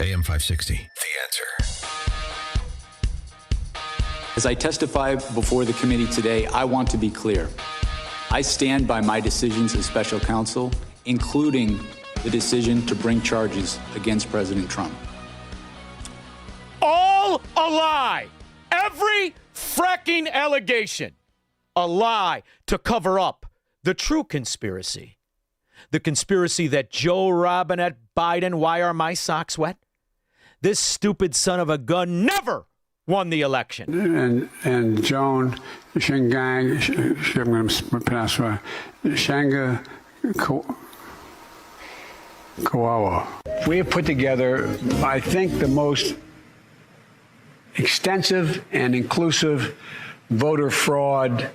AM 560, The Answer. As I testify before the committee today, I want to be clear. I stand by my decisions as special counsel, including the decision to bring charges against President Trump. All a lie. Every fracking allegation. A lie to cover up the true conspiracy. The conspiracy that Joe Robinette Biden, why are my socks wet? This stupid son of a gun never won the election. And Joan Shingang, I'm going to pronounce right, Shanga Kawawa. We have put together, I think, the most extensive and inclusive voter fraud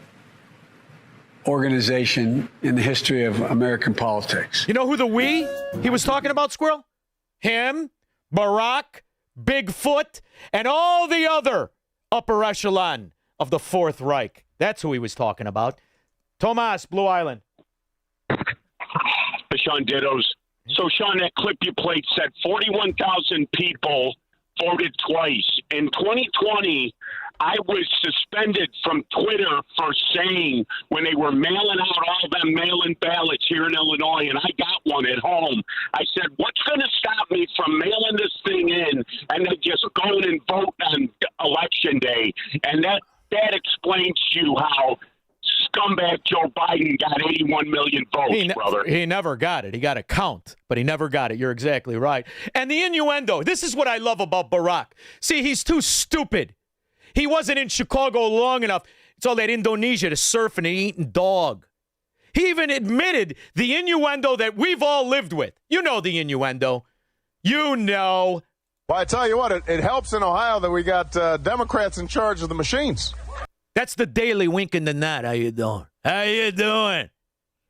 organization in the history of American politics. You know who the we he was talking about, Squirrel? Him, Barack, Bigfoot, and all the other upper echelon of the Fourth Reich. That's who he was talking about. Tomas, Blue Island. Sean Dittos. So, Sean, that clip you played said 41,000 people voted twice. In 2020, I was suspended from Twitter for saying when they were mailing out all them mail-in ballots here in Illinois, and I got one at home, I said, what's going to stop me from mailing this thing in and then just going and vote on Election Day? And that explains to you how scumbag Joe Biden got 81 million votes, brother. He never got it. He got a count, but he never got it. You're exactly right. And the innuendo, this is what I love about Barack. See, he's too stupid. He wasn't in Chicago long enough. It's all that Indonesia to surf and eating dog. He even admitted the innuendo that we've all lived with. You know the innuendo. You know. Well, I tell you what, it helps in Ohio that we got Democrats in charge of the machines. That's the daily wink in the nut. How you doing? How you doing?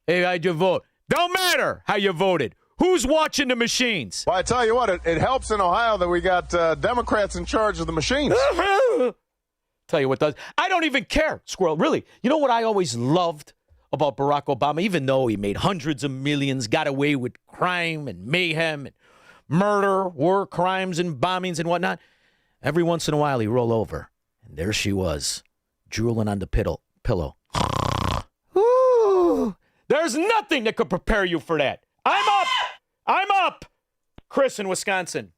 Hey, how'd you vote? Don't matter how you voted. Who's watching the machines? Well, I tell you what, it helps in Ohio that we got Democrats in charge of the machines. Tell you what does. I don't even care, Squirrel. Really. You know what I always loved about Barack Obama? Even though he made hundreds of millions, got away with crime and mayhem and murder, war crimes and bombings and whatnot, every once in a while he'd roll over. And there she was, drooling on the pillow. Ooh, there's nothing that could prepare you for that. I'm up. Chris in Wisconsin.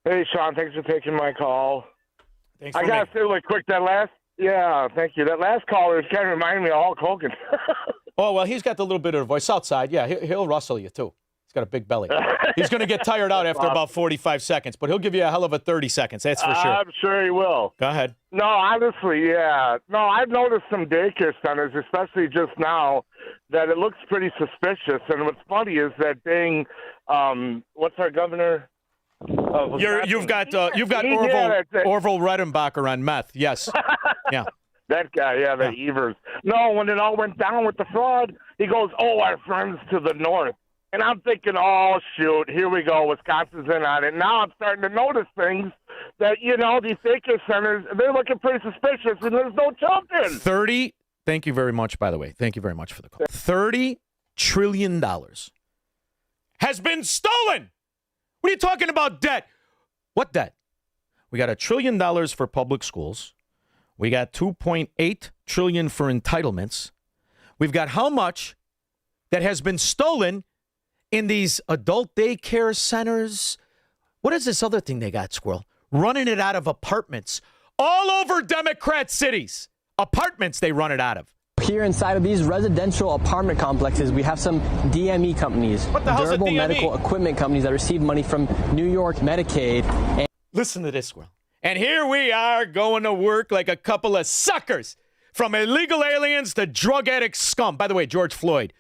Hey, Sean, thanks for taking my call. I got to say really quick, that last caller is kind of reminding me of Hulk Hogan. Oh, well, he's got the little bit of a voice outside. Yeah, he'll rustle you, too. He's got a big belly. He's going to get tired out after about 45 seconds, but he'll give you a hell of a 30 seconds. That's for sure. I'm sure he will. Go ahead. No, honestly, yeah. No, I've noticed some daycare centers, especially just now, that it looks pretty suspicious. And what's funny is that what's our governor? You've got Orville Redenbacher on meth. Yes. Yeah. That guy, Evers. No, when it all went down with the fraud, he goes, our friends to the north. And I'm thinking, oh, shoot, here we go. Wisconsin's in on it. Now I'm starting to notice things that, these daycare centers, they're looking pretty suspicious, and there's no children. Thank you very much, by the way. Thank you very much for the call. $30 trillion has been stolen. What are you talking about debt? What debt? We got $1 trillion for public schools. We got $2.8 trillion for entitlements. We've got how much that has been stolen in these adult daycare centers? What is this other thing they got, Squirrel? Running it out of apartments all over Democrat cities. Apartments they run it out of. Here inside of these residential apartment complexes, we have some DME companies, what the hell's durable a DME? medical equipment companies that receive money from New York Medicaid. Listen to this, Squirrel. And here we are going to work like a couple of suckers, from illegal aliens to drug addict scum. By the way, George Floyd,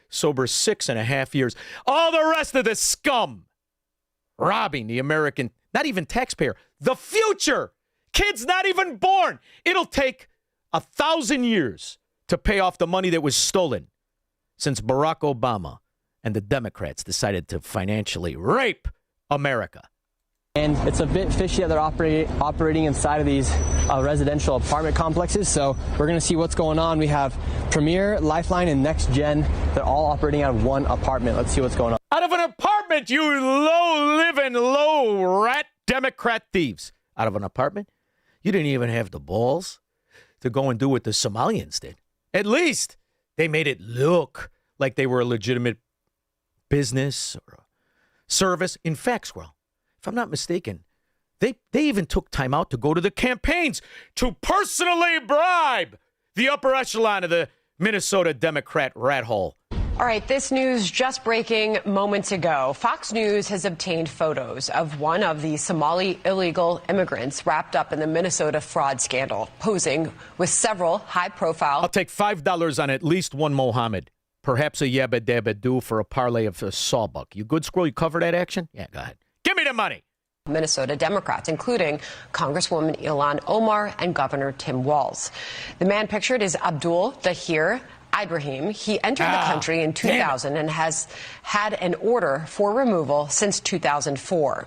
sober 6.5 years. All the rest of the scum robbing the American, not even taxpayer, the future. Kids not even born. It'll take 1,000 years to pay off the money that was stolen since Barack Obama and the Democrats decided to financially rape America. And it's a bit fishy that they're operating inside of these residential apartment complexes. So we're going to see what's going on. We have Premier, Lifeline, and Next Gen. They're all operating out of one apartment. Let's see what's going on. Out of an apartment, you low-living, low-rat Democrat thieves. Out of an apartment? You didn't even have the balls to go and do what the Somalians did. At least they made it look like they were a legitimate business or a service. In fact, Squirrel, if I'm not mistaken, they even took time out to go to the campaigns to personally bribe the upper echelon of the Minnesota Democrat rat hole. All right, this news just breaking moments ago. Fox News has obtained photos of one of the Somali illegal immigrants wrapped up in the Minnesota fraud scandal, posing with several high-profile... I'll take $5 on at least one Mohammed. Perhaps a yabba dabba do for a parlay of a sawbuck. You good, Squirrel? You cover that action? Yeah, go ahead. Give me the money. Minnesota Democrats, including Congresswoman Ilhan Omar and Governor Tim Walz. The man pictured is Abdul Dahir Ibrahim. He entered the country in 2000 and has had an order for removal since 2004.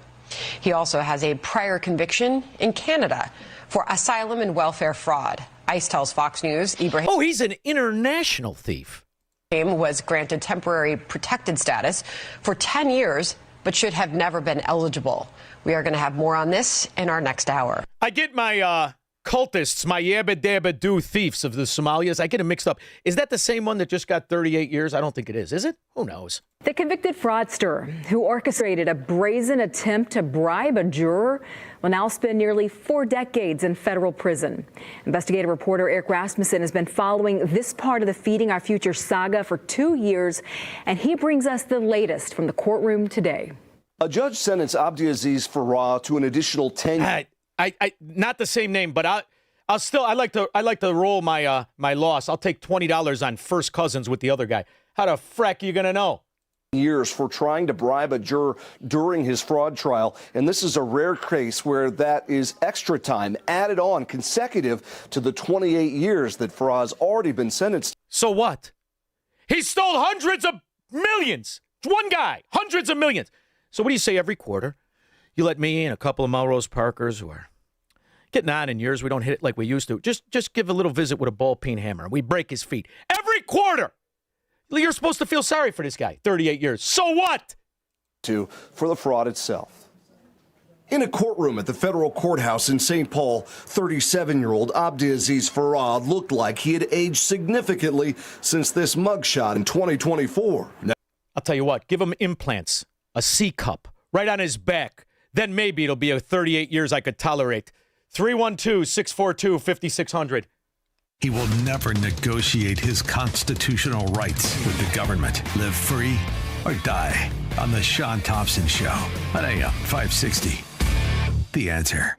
He also has a prior conviction in Canada for asylum and welfare fraud. ICE tells Fox News Ibrahim... Oh, he's an international thief. ...was granted temporary protected status for 10 years, but should have never been eligible. We are going to have more on this in our next hour. I get my cultists, my yabba dabba do thieves of the Somalias. I get them mixed up. Is that the same one that just got 38 years? I don't think it is. Is it? Who knows? The convicted fraudster who orchestrated a brazen attempt to bribe a juror will now spend nearly 4 decades in federal prison. Investigative reporter Eric Rasmussen has been following this part of the Feeding Our Future saga for 2 years, and he brings us the latest from the courtroom today. A judge sentenced Abdiaziz Farah to an additional 10 I not the same name, but I'll still I like to roll my my loss. I'll take $20 on first cousins with the other guy. How the frack are you gonna know? years for trying to bribe a juror during his fraud trial. And this is a rare case where that is extra time added on consecutive to the 28 years that Farah's already been sentenced. So what? He stole hundreds of millions. One guy, hundreds of millions. So what do you say every quarter? You let me and a couple of Melrose Parkers who are getting on in years, we don't hit it like we used to. Just give a little visit with a ball-peen hammer and we break his feet. Every quarter! You're supposed to feel sorry for this guy. 38 years. So what? For the fraud itself. In a courtroom at the federal courthouse in St. Paul, 37-year-old Abdiaziz Farah looked like he had aged significantly since this mugshot in 2024. I'll tell you what, give him implants, a C-cup, right on his back. Then maybe it'll be a 38 years I could tolerate. 312-642-5600. He will never negotiate his constitutional rights with the government. Live free or die on The Sean Thompson Show on AM 560. The Answer.